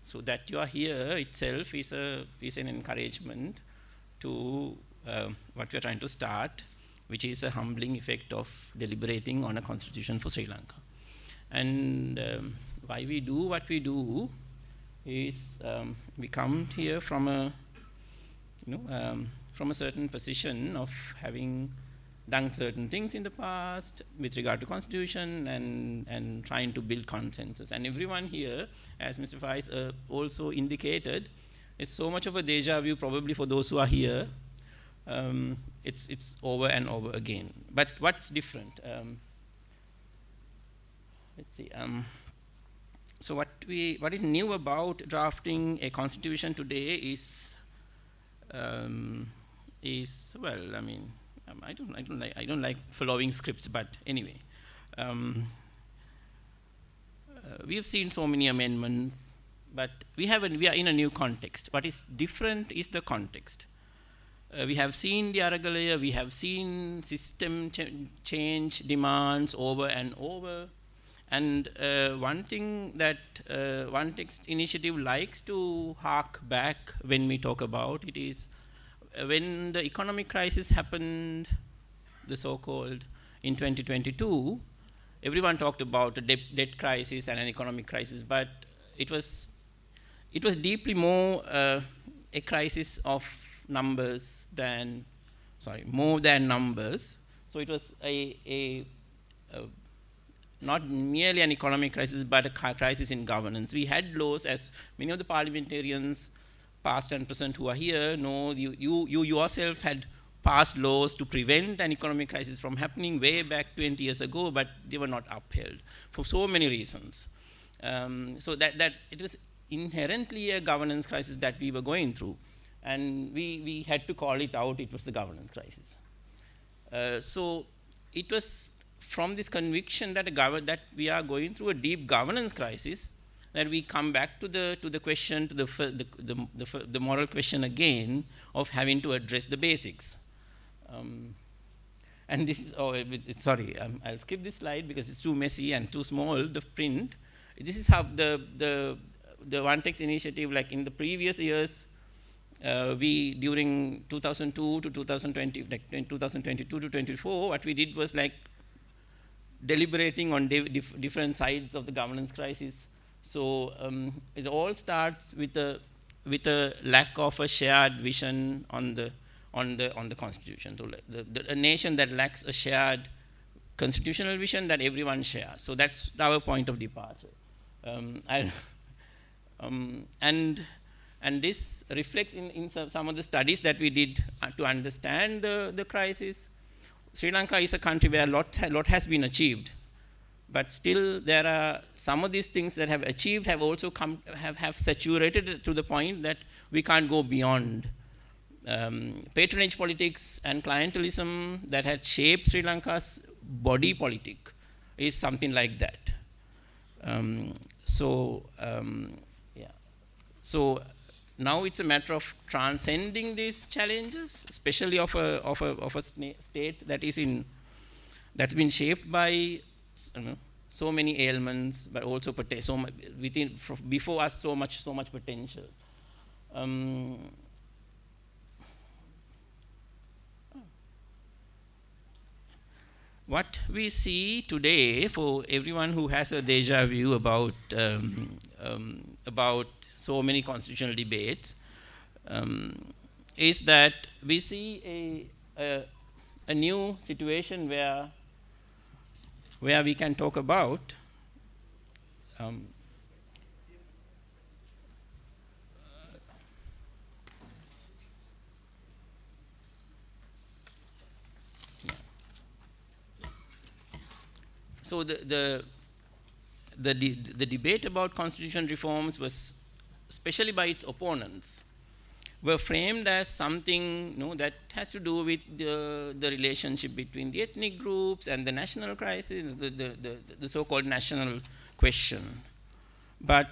So that you are here itself is an encouragement to what we are trying to start, which is a humbling effect of deliberating on a constitution for Sri Lanka. And why we do what we do is we come here from a from a certain position of having done certain things in the past with regard to constitution and trying to build consensus. And everyone here, as Mr. Faiz also indicated, is so much of a deja vu probably for those who are here. It's over and over again. But what's different? Let's see. So what is new about drafting a constitution today is well, I mean, I don't like following scripts, but anyway, we have seen so many amendments, but we are in a new context. What is different is the context. We have seen the Aragalaya, we have seen system change demands over and over. And one thing that One Text Initiative likes to hark back when we talk about it is when the economic crisis happened, the so-called in 2022, everyone talked about a debt crisis and an economic crisis, but it was deeply more a crisis of numbers than, more than numbers. So it was a not merely an economic crisis, but a crisis in governance. We had laws, as many of the parliamentarians, past and present, who are here know, you yourself had passed laws to prevent an economic crisis from happening way back 20 years ago, but they were not upheld for so many reasons. So that it was inherently a governance crisis that we were going through. And we had to call it out, it was the governance crisis. So it was from this conviction that we are going through a deep governance crisis that we come back to the question, to the moral question again of having to address the basics. And this is, I'll skip this slide because it's too messy and too small, the print. This is how the One Text Initiative, like in the previous years, we, during 2002 to 2020, like 2022 to 24, what we did was like deliberating on different sides of the governance crisis. So it all starts with a lack of a shared vision on the constitution. So a nation that lacks a shared constitutional vision that everyone shares. So that's our point of departure. And this reflects in some of the studies that we did to understand the crisis. Sri Lanka is a country where a lot has been achieved, but still there are some of these things that have achieved have also have saturated to the point that we can't go beyond. Patronage politics and clientelism that had shaped Sri Lanka's body politic is something like that. So now it's a matter of transcending these challenges, especially of a state that's been shaped by so many ailments, but also before us so much potential. What we see today, for everyone who has a deja vu about so many constitutional debates, is that we see a new situation where we can talk about so the debate about constitutional reforms was, especially by its opponents, were framed as something that has to do with the relationship between the ethnic groups and the national crisis, the so-called national question. But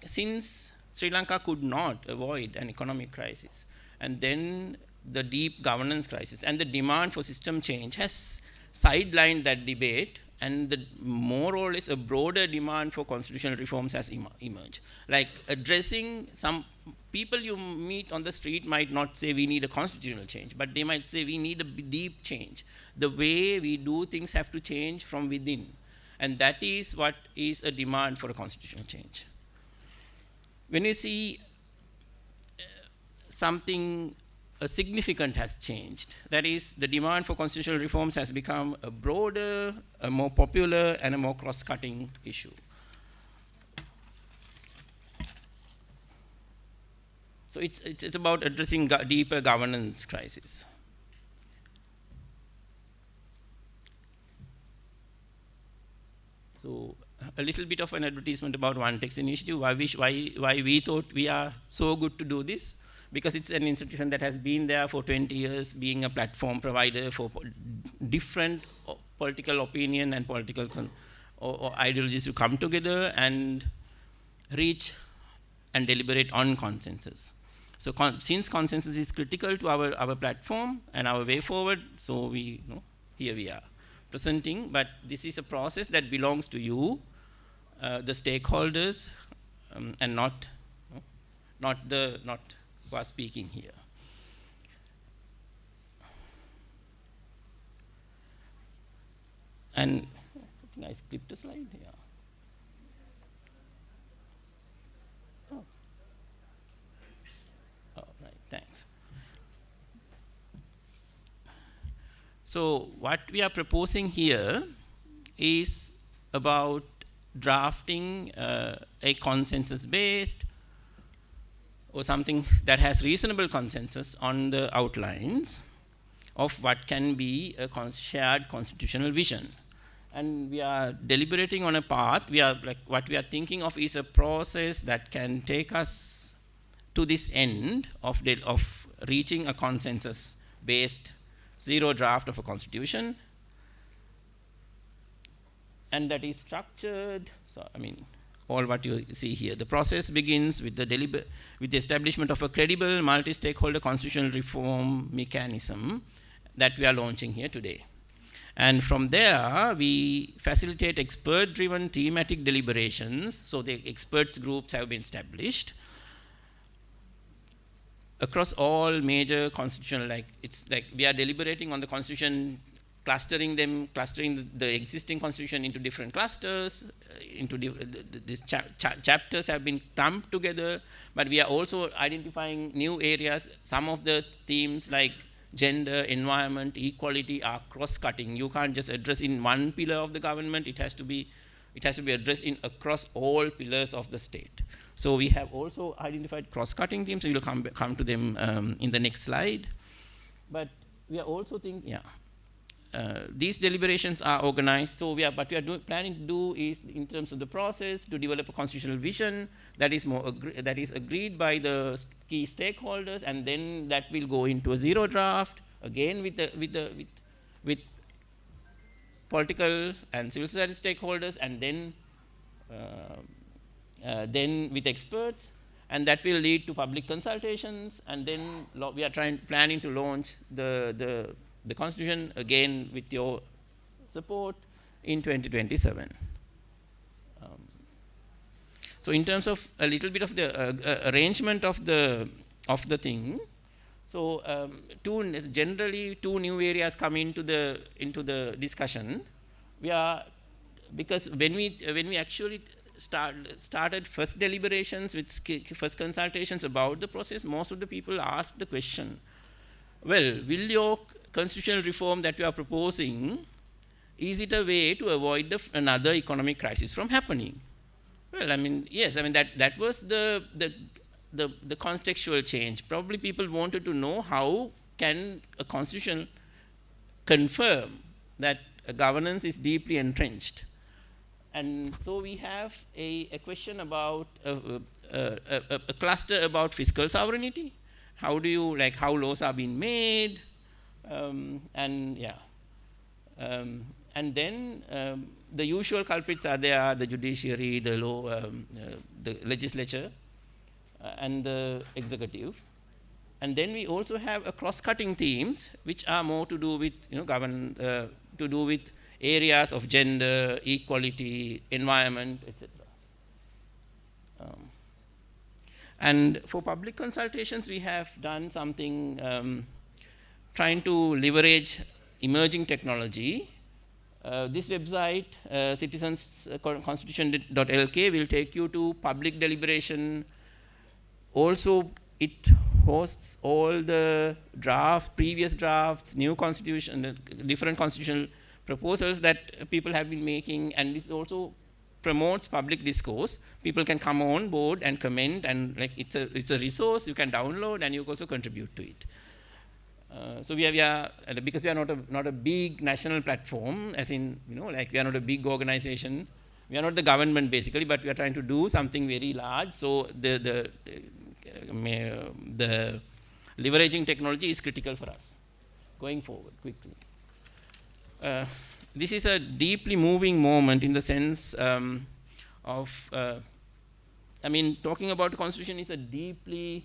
since Sri Lanka could not avoid an economic crisis, and then the deep governance crisis and the demand for system change has sidelined that debate and the more or less a broader demand for constitutional reforms has emerged. Like addressing some people you meet on the street might not say we need a constitutional change, but they might say we need a deep change. The way we do things have to change from within. And that is what is a demand for a constitutional change. When you see something significant has changed, that is, the demand for constitutional reforms has become a broader, a more popular, and a more cross-cutting issue. So it's about addressing deeper governance crisis. So a little bit of an advertisement about One Text Initiative, why we thought we are so good to do this, because it's an institution that has been there for 20 years, being a platform provider for different political opinion and political or ideologies to come together and reach and deliberate on consensus. So since consensus is critical to our platform and our way forward, so here we are presenting, but this is a process that belongs to you, the stakeholders, and not who are speaking here. And I think I skipped a slide here. Oh, right, thanks. So what we are proposing here is about drafting a consensus-based or something that has reasonable consensus on the outlines of what can be a shared constitutional vision. And we are deliberating on a path. What we are thinking of is a process that can take us to this end of reaching a consensus-based zero draft of a constitution, and that is structured. So, I mean, all what you see here. The process begins with the establishment of a credible multi-stakeholder constitutional reform mechanism that we are launching here today. And from there, we facilitate expert-driven thematic deliberations. So the experts groups have been established across all major constitutional, it's like we are deliberating on the constitution, clustering the existing constitution into different clusters, these chapters have been clumped together, but we are also identifying new areas. Some of the themes like gender, environment, equality are cross-cutting. You can't just address in one pillar of the government, it has to be addressed across all pillars of the state. So we have also identified cross-cutting themes. We will come to them in the next slide. But we are also thinking, these deliberations are organized. So what we are planning to do is, in terms of the process, to develop a constitutional vision that is agreed by the key stakeholders, and then that will go into a zero draft again with political and civil society stakeholders, and then with experts, and that will lead to public consultations, and then we are planning to launch the constitution again with your support in 2027. So in terms of a little bit of the arrangement of the thing, so generally two new areas come into the discussion. Because when we actually started first deliberations with first consultations about the process, most of the people asked the question, well, will your constitutional reform that you are proposing, is it a way to avoid another economic crisis from happening? Well, I mean, yes, I mean that was the contextual change. Probably people wanted to know how can a constitution confirm that a governance is deeply entrenched. And so we have a question about a cluster about fiscal sovereignty. How do you, how laws are being made, and then the usual culprits are there: the judiciary, the law, the legislature, and the executive. And then we also have a cross-cutting themes which are more to do with to do with areas of gender, equality, environment, etc. And for public consultations, we have done something trying to leverage emerging technology. This website, citizensconstitution.lk, will take you to public deliberation. Also, it hosts all the previous drafts, new constitution, different constitutional proposals that people have been making, and this also promotes public discourse. People can come on board and comment, and like it's a resource you can download, and you also contribute to it. So we are because we are not a big national platform, as in, you know, like we are not a big organization. We are not the government basically, but we are trying to do something very large. So the leveraging technology is critical for us going forward quickly. This is a deeply moving moment in the sense of, I mean, talking about the constitution is a deeply,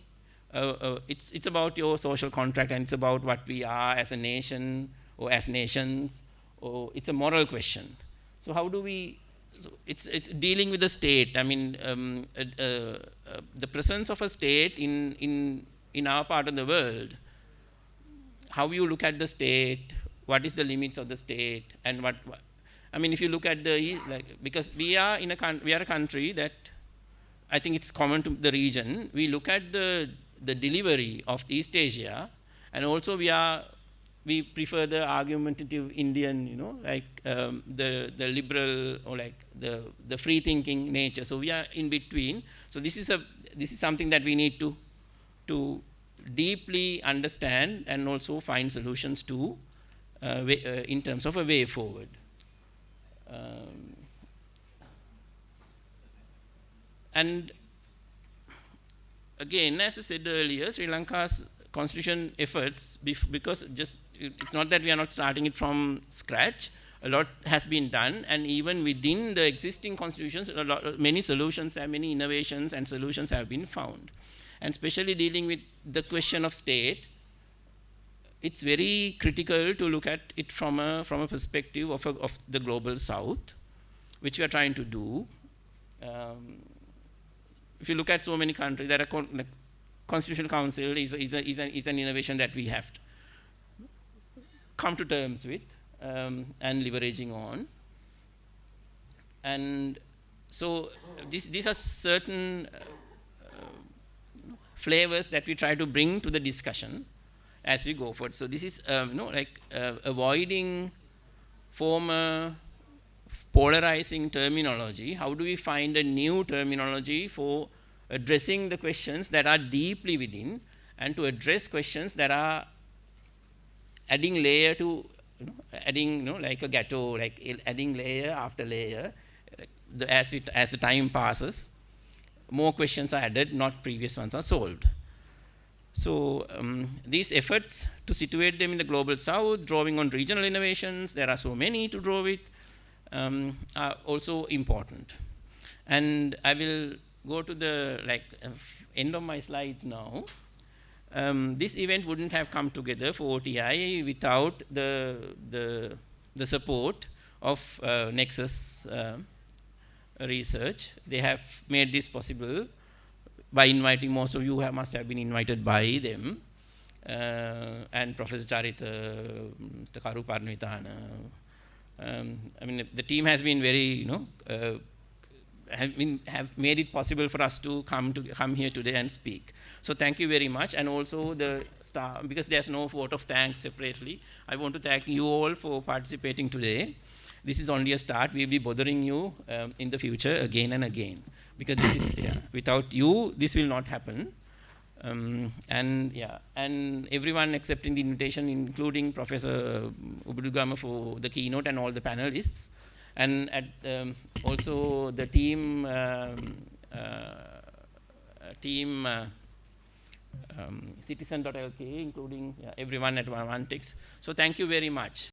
it's about your social contract, and it's about what we are as a nation or as nations, or it's a moral question. So how do we, so it's dealing with the state. I mean, the presence of a state in our part of the world, how you look at the state, what is the limits of the state, and what I mean, if you look at the, like, because we are a country that I think it's common to the region. We look at the delivery of East Asia, and also we prefer the argumentative Indian, you know, like the liberal, or like the free thinking nature. So we are in between. So this is something that we need to deeply understand and also find solutions to in terms of a way forward. And again, as I said earlier, Sri Lanka's constitution efforts, because it's not that we are not starting it from scratch. A lot has been done, and even within the existing constitutions, many solutions and many innovations and solutions have been found. And especially dealing with the question of state, it's very critical to look at it from a perspective of the global south, which we are trying to do. If you look at so many countries, there are like Constitutional Council is an innovation that we have to come to terms with and leveraging on. And so these are certain flavors that we try to bring to the discussion as we go forward. So this is avoiding former polarizing terminology. How do we find a new terminology for addressing the questions that are deeply within, and to address questions that are adding layer to, adding, like a ghetto, like adding layer after layer. As the time passes, more questions are added, not previous ones are solved. So these efforts to situate them in the global south, drawing on regional innovations, there are so many to draw with, are also important. And I will go to the end of my slides now. This event wouldn't have come together for OTI without the support of Nexus Research. They have made this possible by inviting, most of you must have been invited by them, and Professor Charita, Mr. Karu Parnvithana. I mean, the team has been very, have made it possible for us to come here today and speak. So thank you very much, and also the staff, because there's no vote of thanks separately. I want to thank you all for participating today. This is only a start. We'll be bothering you in the future again and again, because this is, without you, this will not happen. And everyone accepting the invitation, including Professor Ubudugama for the keynote and all the panelists, and also the team, citizen.lk, including everyone at OneText. So thank you very much.